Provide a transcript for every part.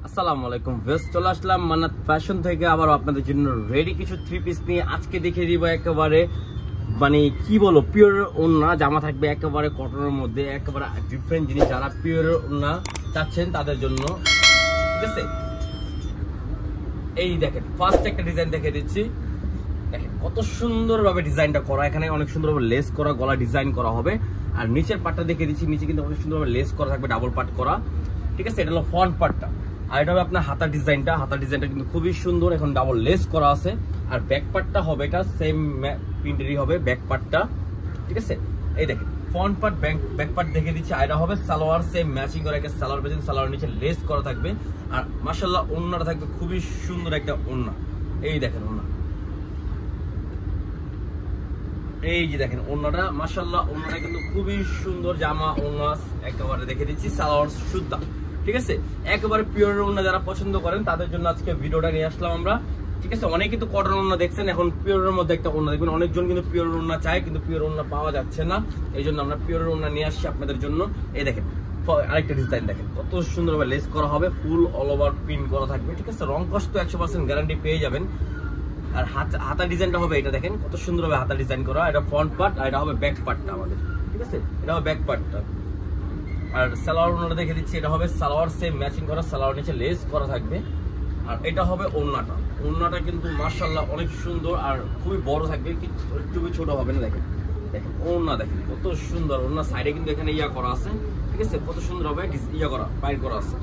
আসসালামু আলাইকুম ভিউয়ার্স, চলে আসলাম মান্নাত ফ্যাশন থেকে আবার আপনাদের জন্য রেডি কিছু থ্রি পিস নিয়ে। আজকে দেখিয়ে দিব একেবারে মানে কি বলো পিওর ওড়না জামা থাকবে একেবারে কটনের মধ্যে, একেবারে ডিফারেন্ট জিনিস। যারা পিওর ওড়না চাচ্ছেন তাদের জন্য, ঠিক আছে। এই দেখেন ফার্স্ট একটা ডিজাইন দেখিয়ে দিচ্ছি। দেখেন কত সুন্দরভাবে ডিজাইনটা করা, এখানে অনেক সুন্দরভাবে লেস করা, গলা ডিজাইন করা হবে। আর নিচের পাটটা দেখিয়ে দিচ্ছি, নিচে কিন্তু অনেক সুন্দরভাবে লেস করা থাকবে, ডাবল পাট করা, ঠিক আছে। এটা হলো ফ্রন্ট পার্টটা। আর এটা হবে আপনার হাতার ডিজাইনটা। হাতার ডিজাইনটা কিন্তু খুবই সুন্দর, এখন ডাবল লেস করা আছে। আর ব্যাক পার্টটা হবে এটা সেম প্রিন্টেরই হবে ব্যাক পার্টটা, ঠিক আছে। এই দেখেন ফ্রন্ট পার্ট ব্যাক পার্ট দেখে দিচ্ছি। আর এটা হবে সালোয়ার সেম ম্যাচিং করা, একটা সালোয়ার পেয়েছেন, সালোয়ার নিচে লেস করা থাকবে। আর মাশাআল্লাহ ওড়নাটা থাকবে খুবই সুন্দর একটা ওড়না। এই দেখেন ওড়না, এই যে দেখেন ওড়নাটা, মাশাআল্লাহ ওড়নাটা কিন্তু খুবই সুন্দর জামা ওড়না। একেবারে দেখে দিচ্ছি সালোয়ার সুদ্ধা, ঠিক আছে। একেবারে পিওর ওড়না যারা পছন্দ করেন তাদের জন্য আজকে ভিডিওটা নিয়ে আসলাম আমরা, ঠিক আছে। অনেকে কিন্তু কটন ওড়না দেখছেন, এখন পিওরের মধ্যে একটা ওড়না দেখবেন। অনেকজন কিন্তু পিওর ওড়না চায়, কিন্তু পিওর ওড়না পাওয়া যাচ্ছে না, এই জন্য আমরা পিওর ওড়না নিয়ে আসছি আপনাদের জন্য। এই দেখেন আরেকটা ডিজাইন দেখেন কত সুন্দরভাবে লেস করা হবে, ফুল অল ওভার প্রিন্ট করা থাকবে, ঠিক আছে। রং কষ্ট 100% গ্যারান্টি পেয়ে যাবেন। আর হাতা ডিজাইনটা হবে এটা দেখেন কত সুন্দরভাবে হাতা ডিজাইন করা। এটা ফ্রন্ট পার্ট আর এটা হবে ব্যাক পার্টটা আমাদের, ঠিক আছে। এটা হবে ব্যাক পার্টটা। আর সালোয়ার ওড়নাটা দেখে দিচ্ছি, এটা হবে সালোয়ার সেম ম্যাচিং করা, সালোয়ার নিচে লেস করা থাকবে। আর এটা হবে ওড়নাটা। ওড়নাটা কিন্তু মাশাআল্লাহ অনেক সুন্দর আর খুবই বড় থাকবে, একটু ছোট হবে না। দেখেন দেখেন ওড়না দেখেন কত সুন্দর। ওড়না সাইডে কিন্তু এখানে ইয়া করা আছে, ঠিক আছে। কত সুন্দর হবে ইয়া করা, বাইর করা আছে।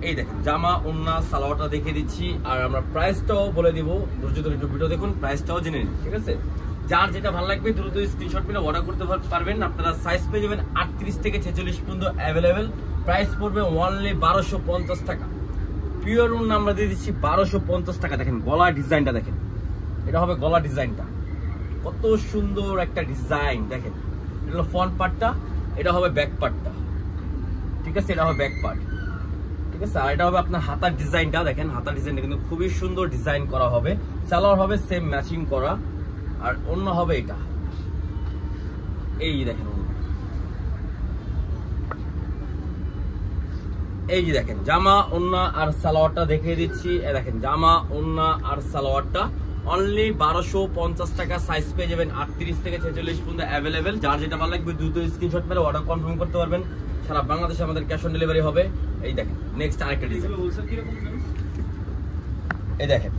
এই দেখেন জামা ওড়না সালোয়ারটা দেখে দিচ্ছি। আর আমরা প্রাইসটাও বলে দিব, ধৈর্য ধরে একটু ভিডিও দেখুন, প্রাইসটাও জেনে নিন, ঠিক আছে। যার যেটা ভালো লাগবে দ্রুত স্ক্রিনশট নিয়ে অর্ডার করতে পারবেন। আপনারা সাইজ পেয়ে যাবেন 38 থেকে 46 পর্যন্ত অ্যাভেলেবেল। প্রাইস পড়বে অনলি 1250 টাকা। পিওর ওড়না আমরা দিয়ে দিচ্ছি 1250 টাকা। দেখেন গলা ডিজাইনটা দেখেন, এটা হবে গলা ডিজাইনটা, কত সুন্দর একটা ডিজাইন। দেখেন এটা হলো ফ্রন্ট পার্টটা, এটা হবে ব্যাক পার্টটা, ঠিক আছে। এটা হবে ব্যাক পার্ট, ঠিক আছে। আর এটা হবে আপনার হাতার ডিজাইনটা। দেখেন হাতার ডিজাইনটা কিন্তু খুবই সুন্দর ডিজাইন করা হবে। সালোয়ার হবে সেম ম্যাচিং করা। আর অন্য হবে এটা, এই দেখেন এই যে দেখেন জামা ওড়না আর সালোয়ারটা দেখিয়ে দিচ্ছি। দেখেন জামা ওড়না আর সালোয়ারটা অনলি 1250 টাকা। সাইজ পেয়ে যাবেন 38 থেকে 46 পর্যন্ত অ্যাভেলেবেল। যার যেটা ভালো লাগবে দ্রুত স্ক্রিনশট মেরে অর্ডার কনফার্ম করতে পারবেন। সারা বাংলাদেশে আমাদের ক্যাশ অন ডেলিভারি হবে। এই দেখেন নেক্সট আরেকটা ডিজাইন, এই দেখেন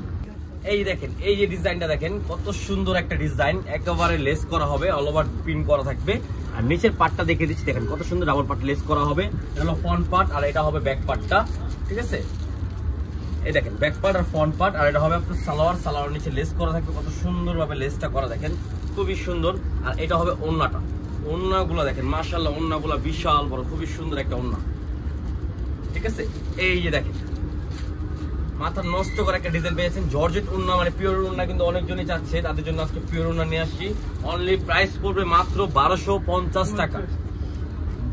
এই দেখেন এই যে ডিজাইনটা দেখেন কত সুন্দর একটা ডিজাইন, একেবারে লেস করা হবে, অল ওভার প্রিন্ট করা থাকবে। আর নিচের পার্টটা দেখে দিচ্ছি, দেখেন কত সুন্দর ডাবল পার্ট লেস করা হবে। এটা হলো ফ্রন্ট পার্ট আর এটা হবে ব্যাক পার্টটা, ঠিক আছে। এই দেখেন ব্যাক পার্ট আর ফ্রন্ট পার্ট। আর এটা হবে আপনার সালোয়ার, সালোয়ার নিচে লেস করা থাকবে, কত সুন্দরভাবে লেসটা করা দেখেন খুবই সুন্দর। আর এটা হবে ওড়নাটা। ওড়নাগুলো দেখেন মাশাআল্লাহ, ওড়নাগুলো বিশাল বড়, খুবই সুন্দর একটা ওড়না, ঠিক আছে। এই যে দেখেন মাথা নষ্ট করে একটা ডিজাইন পেয়েছেন, জর্জেট ওড়না, মানে পিওর ওড়না কিন্তু অনেকজনই চাচ্ছে, তাদের জন্য আজকে পিওর ওড়না নিয়ে আসছি। অনলি প্রাইস পড়বে মাত্র 1250 টাকা।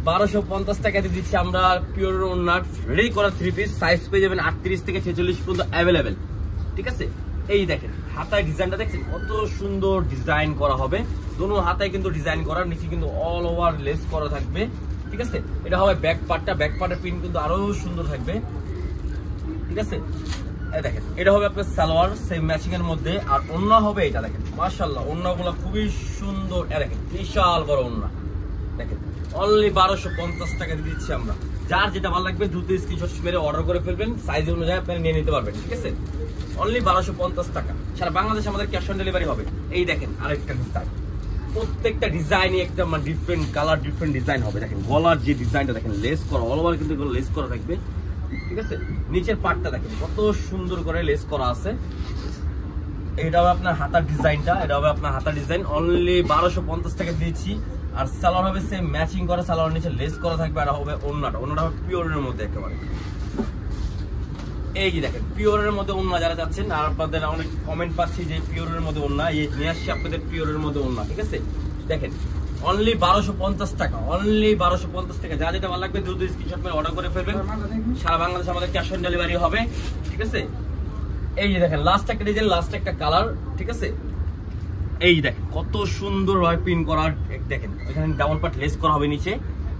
1250 টাকাতে দিচ্ছি আমরা পিওর ওড়নার রেডি করা থ্রি পিস। সাইজ পেয়ে যাবেন 38 থেকে 46 পর্যন্ত অ্যাভেলেবেল, ঠিক আছে। এই দেখেন হাতায় ডিজাইনটা দেখছেন কত সুন্দর ডিজাইন করা হবে। দোনো হাতায় কিন্তু ডিজাইন করা, নিচে কিন্তু অল ওভার লেস করা থাকবে, ঠিক আছে। এটা হবে ব্যাক পার্টটা। ব্যাক পার্টের প্রিন্ট কিন্তু আরো সুন্দর থাকবে, ঠিক আছে। এই দেখেন এটা হবে আপনার সালোয়ার সেম ম্যাচিং এর মধ্যে। আর ওড়না হবে এটা দেখেন মাশাআল্লাহ, ওড়নাগুলো খুবই সুন্দর। দেখেন বিশাল বড় ওড়না, দেখেন অনলি 1250 টাকা দিয়ে দিচ্ছি আমরা। যার যেটা ভালো লাগবে দ্রুত স্ক্রিনশট মেরে অর্ডার করে ফেলবেন, সাইজ অনুযায়ী আপনারা নিয়ে নিতে পারবেন, ঠিক আছে। অনলি 1250 টাকা। সারা বাংলাদেশে আমাদের ক্যাশ অন ডেলিভারি হবে। এই দেখেন আরেকটা ডিজাইন, প্রত্যেকটা ডিজাইনই একটা ডিফারেন্ট কালার, ডিফারেন্ট ডিজাইন হবে। দেখেন গলার যে ডিজাইনটা দেখেন লেস করা, অল ওভার কিন্তু লেস করা থাকবে, ঠিক আছে। নিচের পার্টটা দেখেন কত সুন্দর করে লেস করা আছে। এটা হবে আপনার হাতার ডিজাইনটা, এটা হবে আপনার হাতার ডিজাইন। অনলি 1250 টাকা দিয়েছি। আর সালোয়ার হবে সেম ম্যাচিং করা, সালোয়ার নিচে লেস করা থাকবে। আর হবে ওড়নাটা, ওড়নাটা হবে পিওরের মধ্যে একেবারে। এই যে দেখেন পিওরের মধ্যে ওড়না যারা যাচ্ছেন, আর আপনাদের অনেক কমেন্ট পাচ্ছি যে পিওরের মধ্যে ওড়না, এই নিয়ে আসছি আপনাদের পিওরের মধ্যে ওড়না, ঠিক আছে। দেখেন অনলি 1250 টাকা, অনলি 1250 টাকা। যা যেটা ভালো লাগবে দ্রুত স্ক্রিনশট মেরে অর্ডার করে ফেলবেন। সারা বাংলাদেশে আমাদের ক্যাশ অন ডেলিভারি হবে, ঠিক আছে। এই যে দেখেন লাস্ট একটা ডিজাইন, লাস্ট একটা কালার, ঠিক আছে। এই দেখেন কত সুন্দর ভাবে প্রিন্ট করা, দেখেন এখানে ডাবল পার্ট লেস করা হবে নিচে,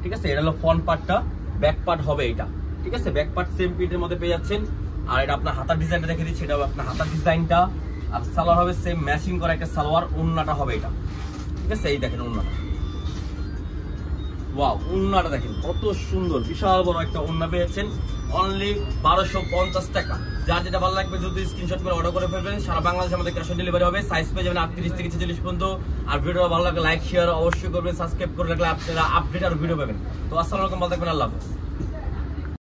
ঠিক আছে। এটা হলো ফ্রন্ট পার্টটা, ব্যাক পার্ট হবে এটা, ঠিক আছে, ব্যাক পার্ট সেম প্রিন্টের মধ্যে পেয়ে যাচ্ছেন। আর এটা আপনার হাতার ডিজাইনটা দেখে দিচ্ছি, এটা আপনার হাতার ডিজাইনটা। আর সালোয়ার হবে সেম ম্যাচিং করা একটা সালোয়ার, ওন্নাটা হবে এটা, ঠিক আছে। এই দেখেন ওন্নাটা, ওয়াও, ওন্নাটা দেখেন কত সুন্দর, বিশাল বড় একটা ওন্না পেয়েছেন অনলি 1250 টাকা। যার যেটা ভালো লাগবে যদি স্ক্রিনশট করে অর্ডার করে ফেলবেন। সারা বাংলাদেশে আমাদের ক্যাশ অন ডেলিভারি হবে। সাইজ পেয়ে যাবেন 38 থেকে 46 পর্যন্ত। আর ভিডিও ভালো লাগলে লাইক শেয়ার অবশ্যই করবেন, সাবস্ক্রাইব করে রাখলে আপনারা আপডেট আর ভিডিও পাবেন। তো আসসালামু আলাইকুম, ভালো থাকবেন, আল্লাহ হাফেজ।